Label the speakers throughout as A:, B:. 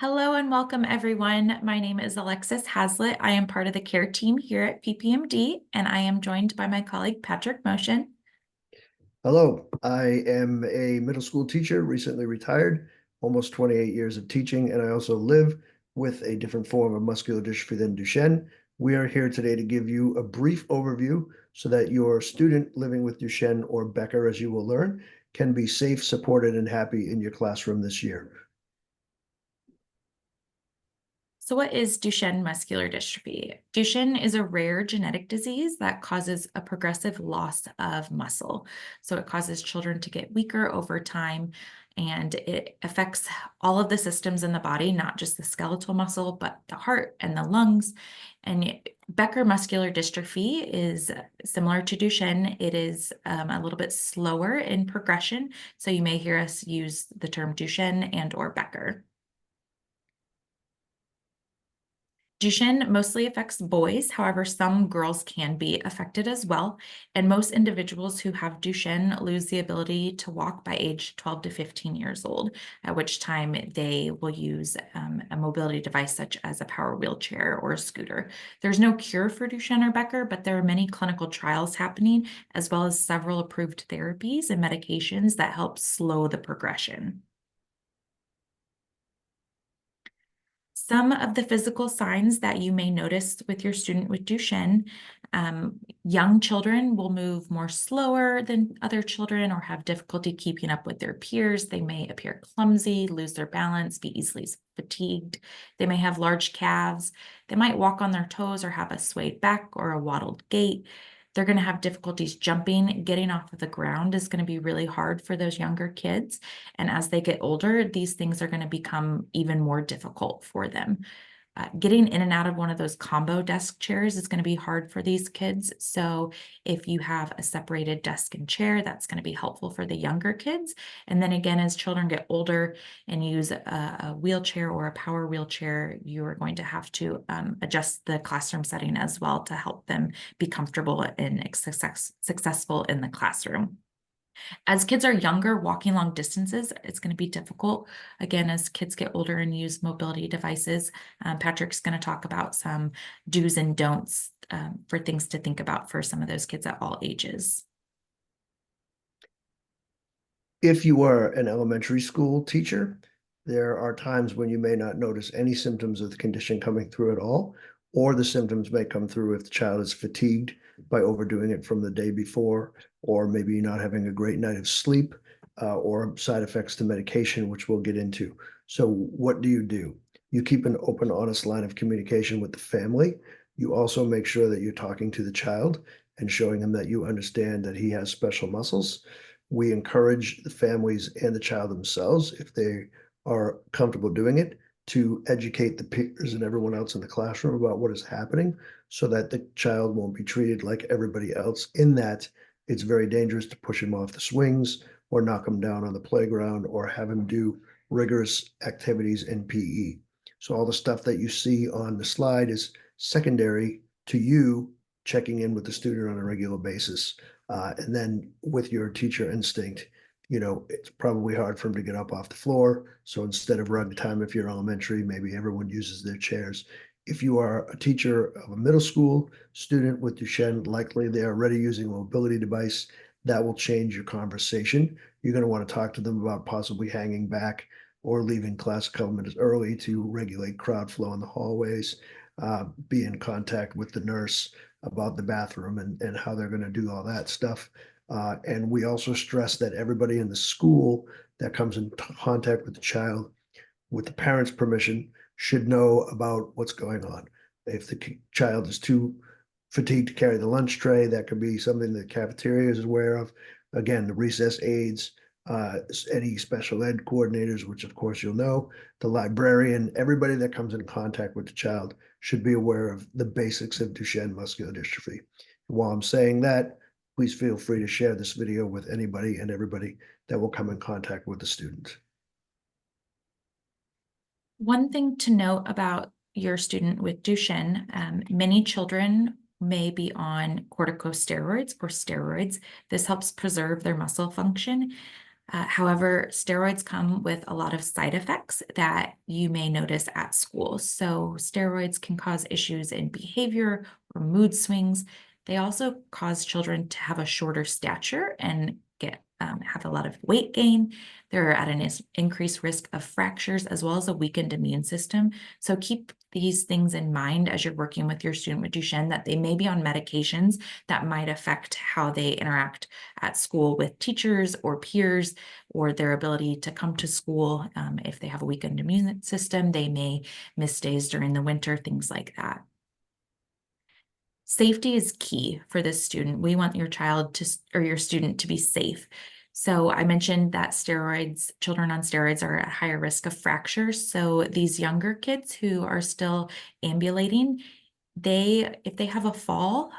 A: Hello and welcome everyone. My name is Alexis Hazlitt. I am part of the care team here at PPMD, and I am joined by my colleague Patrick Motion.
B: Hello, I am a middle school teacher, recently retired, almost 28 years of teaching, and I also live with a different form of muscular dystrophy than Duchenne. We are here today to give you a brief overview so that your student living with Duchenne or Becker, as you will learn, can be safe, supported, and happy in your classroom this year.
A: So what is Duchenne muscular dystrophy? Duchenne is a rare genetic disease that causes a progressive loss of muscle. So it causes children to get weaker over time, and it affects all of the systems in the body, not just the skeletal muscle, but the heart and the lungs. And Becker muscular dystrophy is similar to Duchenne. It is a little bit slower in progression. So you may hear us use the term Duchenne and or Becker. Duchenne mostly affects boys. However, some girls can be affected as well. And most individuals who have Duchenne lose the ability to walk by age 12 to 15 years old, at which time they will use a mobility device such as a power wheelchair or a scooter. There's no cure for Duchenne or Becker, but there are many clinical trials happening, as well as several approved therapies and medications that help slow the progression. Some of the physical signs that you may notice with your student with Duchenne, young children will move more slower than other children or have difficulty keeping up with their peers. They may appear clumsy, lose their balance, be easily fatigued. They may have large calves. They might walk on their toes or have a swayed back or a waddled gait. They're going to have difficulties jumping. Getting off of the ground is going to be really hard for those younger kids. And as they get older, these things are going to become even more difficult for them. Getting in and out of one of those combo desk chairs is going to be hard for these kids. So if you have a separated desk and chair, that's going to be helpful for the younger kids. And then again, as children get older and use a wheelchair or a power wheelchair, you are going to have to adjust the classroom setting as well to help them be comfortable and successful in the classroom. As kids are younger, walking long distances, it's going to be difficult. Again, as kids get older and use mobility devices, Patrick's going to talk about some do's and don'ts for things to think about for some of those kids at all ages.
B: If you are an elementary school teacher, there are times when you may not notice any symptoms of the condition coming through at all, or the symptoms may come through if the child is fatigued by overdoing it from the day before, or maybe not having a great night of sleep, or side effects to medication, which we'll get into. So what do? You keep an open, honest line of communication with the family. You also make sure that you're talking to the child and showing him that you understand that he has special muscles. We encourage the families and the child themselves, if they are comfortable doing it, to educate the peers and everyone else in the classroom about what is happening so that the child won't be treated like everybody else, in that it's very dangerous to push him off the swings or knock him down on the playground or have him do rigorous activities in PE. So all the stuff that you see on the slide is secondary to you checking in with the student on a regular basis. And then with your teacher instinct, it's probably hard for him to get up off the floor. So instead of rug time, if you're elementary, maybe everyone uses their chairs. If you are a teacher of a middle school student with Duchenne, likely they are already using a mobility device. That will change your conversation. You're going to want to talk to them about possibly hanging back or leaving class a couple minutes early to regulate crowd flow in the hallways, be in contact with the nurse about the bathroom and how they're going to do all that stuff. And we also stress that everybody in the school that comes in contact with the child, with the parents' permission, should know about what's going on. If the child is too fatigued to carry the lunch tray, that could be something the cafeteria is aware of. Again, the recess aides, any special ed coordinators, which of course you'll know, the librarian, everybody that comes in contact with the child should be aware of the basics of Duchenne muscular dystrophy. While I'm saying that, please feel free to share this video with anybody and everybody that will come in contact with the student.
A: One thing to note about your student with Duchenne, many children may be on corticosteroids or steroids. This helps preserve their muscle function. However, steroids come with a lot of side effects that you may notice at school. So steroids can cause issues in behavior or mood swings. They also cause children to have a shorter stature and have a lot of weight gain. They're at an increased risk of fractures as well as a weakened immune system. So keep these things in mind as you're working with your student with Duchenne, that they may be on medications that might affect how they interact at school with teachers or peers, or their ability to come to school. If they have a weakened immune system, they may miss days during the winter, things like that. Safety is key for this student. We want your child or your student to be safe. So I mentioned that children on steroids are at higher risk of fractures. So these younger kids who are still ambulating, if they have a fall,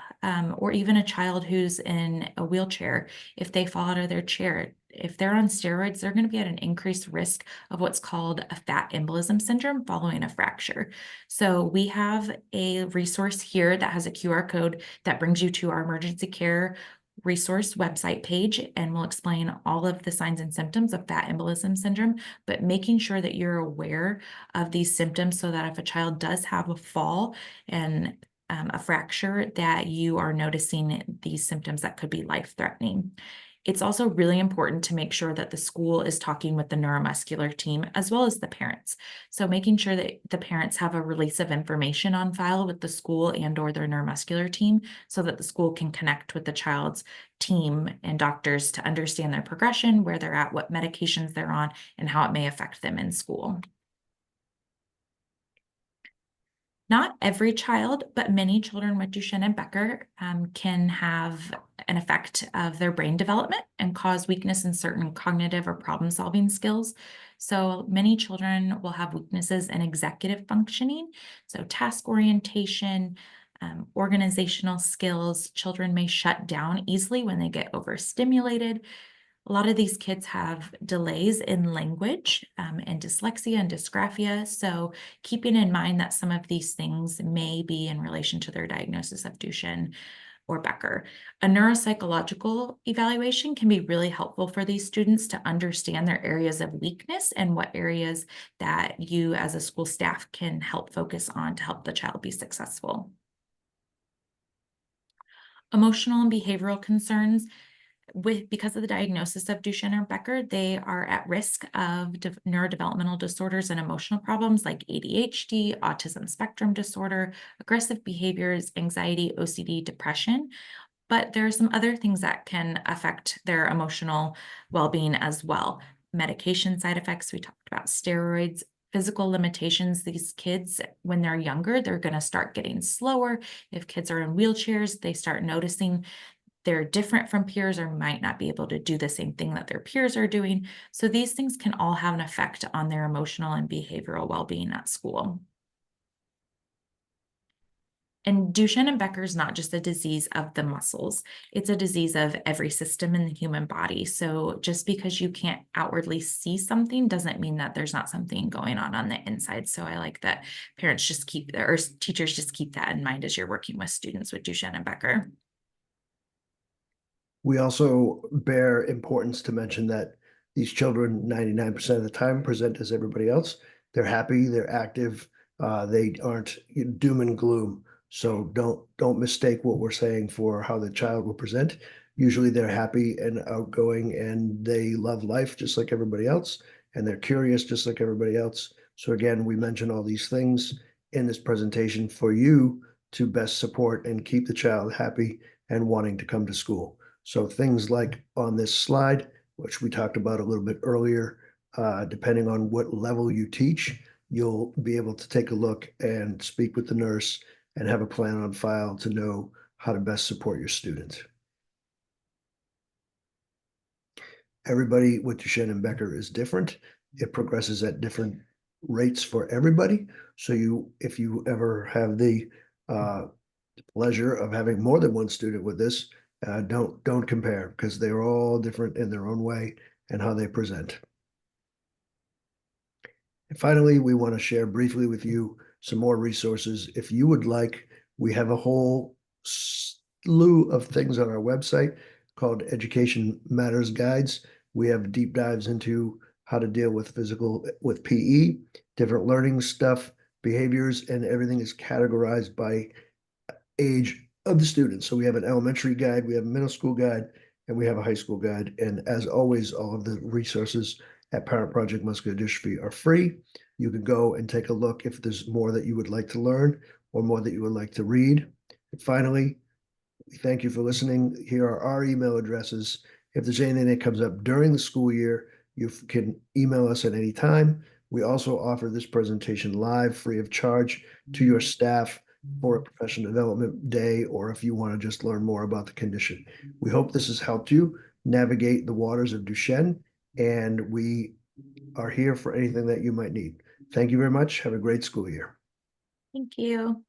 A: or even a child who's in a wheelchair, if they fall out of their chair, if they're on steroids, they're going to be at an increased risk of what's called a fat embolism syndrome following a fracture. So we have a resource here that has a QR code that brings you to our emergency care resource website page, and we'll explain all of the signs and symptoms of fat embolism syndrome, but making sure that you're aware of these symptoms so that if a child does have a fall and a fracture, that you are noticing these symptoms that could be life-threatening. It's also really important to make sure that the school is talking with the neuromuscular team as well as the parents. So making sure that the parents have a release of information on file with the school and or their neuromuscular team so that the school can connect with the child's team and doctors to understand their progression, where they're at, what medications they're on, and how it may affect them in school. Not every child, but many children with Duchenne and Becker can have an effect of their brain development and cause weakness in certain cognitive or problem-solving skills. So many children will have weaknesses in executive functioning, so task orientation, organizational skills. Children may shut down easily when they get overstimulated. A lot of these kids have delays in language and dyslexia and dysgraphia. So keeping in mind that some of these things may be in relation to their diagnosis of Duchenne or Becker. A neuropsychological evaluation can be really helpful for these students to understand their areas of weakness and what areas that you as a school staff can help focus on to help the child be successful. Emotional and behavioral concerns. Because of the diagnosis of Duchenne or Becker, they are at risk of neurodevelopmental disorders and emotional problems like ADHD, autism spectrum disorder, aggressive behaviors, anxiety, OCD, depression. But there are some other things that can affect their emotional well-being as well. Medication side effects, we talked about steroids, physical limitations. These kids, when they're younger, they're going to start getting slower. If kids are in wheelchairs, they start noticing they're different from peers or might not be able to do the same thing that their peers are doing. So these things can all have an effect on their emotional and behavioral well-being at school. And Duchenne and Becker is not just a disease of the muscles, it's a disease of every system in the human body. So just because you can't outwardly see something doesn't mean that there's not something going on the inside. So I like that parents just or teachers just keep that in mind as you're working with students with Duchenne and Becker.
B: We also bear importance to mention that these children, 99% of the time, present as everybody else. They're happy, they're active, they aren't doom and gloom. So don't mistake what we're saying for how the child will present. Usually they're happy and outgoing and they love life just like everybody else, and they're curious just like everybody else. So again, we mention all these things in this presentation for you to best support and keep the child happy and wanting to come to school. So things like on this slide, which we talked about a little bit earlier, depending on what level you teach, you'll be able to take a look and speak with the nurse and have a plan on file to know how to best support your student. Everybody with Duchenne and Becker is different. It progresses at different rates for everybody. So if you ever have the pleasure of having more than one student with this, don't compare because they're all different in their own way and how they present. And finally, we want to share briefly with you some more resources. If you would like, we have a whole slew of things on our website called Education Matters Guides. We have deep dives into how to deal with with PE, different learning stuff, behaviors, and everything is categorized by age of the students. So we have an elementary guide, we have a middle school guide, and we have a high school guide. And as always, all of the resources at Parent Project Muscular Dystrophy are free. You can go and take a look if there's more that you would like to learn or more that you would like to read. And finally, we thank you for listening. Here are our email addresses. If there's anything that comes up during the school year, you can email us at any time. We also offer this presentation live, free of charge, to your staff for a professional development day, or if you want to just learn more about the condition. We hope this has helped you navigate the waters of Duchenne, and we are here for anything that you might need. Thank you very much. Have a great school year.
A: Thank you.